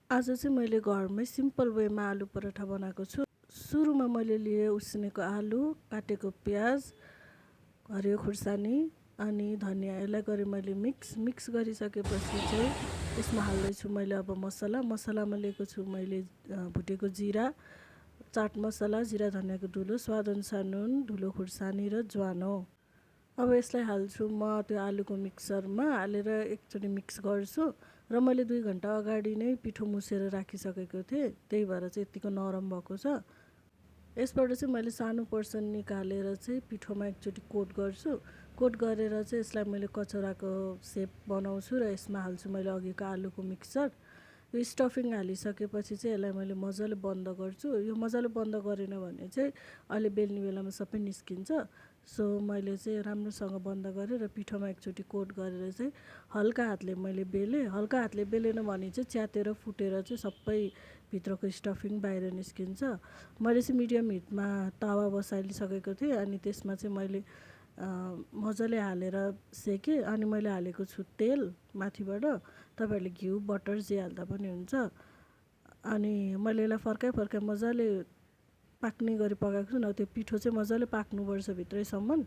आज चाहिँ मैले घरमै सिम्पल वेमा आलु पराठा बनाएको छु। सुरुमा मैले लिए उसिनेको आलु, काटेको प्याज, हरियो खुर्सानी अनि धनिया, यसलाई गरी मैले मिक्स गरिसकेपछि चाहिँ यसमा हाल्दैछु मैले अब मसलामा लिएको छु मैले भुटेको जिरा, चाट मसला, जिरा धनियाको धुलो, स्वादअनुसार नुन, धुलो खुर्सानी र ज्वानो। अब यसलाई हाल्छु म त्यो आलुको मिक्सरमा हालेर एकचोटि मिक्स गर्छु र मैले 2 घण्टा अगाडि नै पिठो मुसेर राखिसकेको थिएँ, त्यही भएर चाहिँ यतिको नरम भएको छ। यसबाट चाहिँ मैले सानो पोर्सन निकालेर चाहिँ पिठोमा एकचोटि कोट गर्छु। कोट गरेर चाहिँ यसलाई मैले कचौराको सेप बनाउँछु र यसमा हाल्छु मैले अघिको आलुको मिक्सचर। यो स्टफिङ हालिसकेपछि चाहिँ यसलाई मैले मजाले बन्द गर्छु। यो मजाले बन्द गरेन भने चाहिँ अहिले बेल्ने बेलामा सबै निस्किन्छ। सो मैले चाहिँ राम्रोसँग बन्द गरेर पिठोमा एकचोटि कोट गरेर चाहिँ हल्का हातले मैले बेलेँ। हल्का हातले बेलेन भने चाहिँ च्यातेर फुटेर चाहिँ सबै भित्रको स्टफिङ बाहिर निस्किन्छ। मैले चाहिँ मिडियम हिटमा तावा बसालिसकेको थिएँ अनि त्यसमा चाहिँ मैले मजाले हालेर सेकेँ अनि मैले हालेको छु तेल माथिबाट। तपाईँहरूले घिउ बटर जे हाल्दा पनि हुन्छ। अनि मैले यसलाई फर्काइ मजाले पाक्ने गरी पकाएको छु न। त्यो पिठो चाहिँ मजाले पाक्नुपर्छ भित्रैसम्म।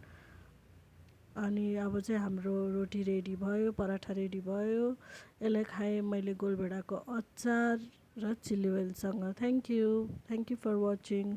अनि अब चाहिँ हाम्रो रोटी रेडी भयो, पराठा रेडी भयो। यसलाई खाएँ मैले गोलभेडाको अचार र चिल्ली ओइलसँग। Thank you for watching.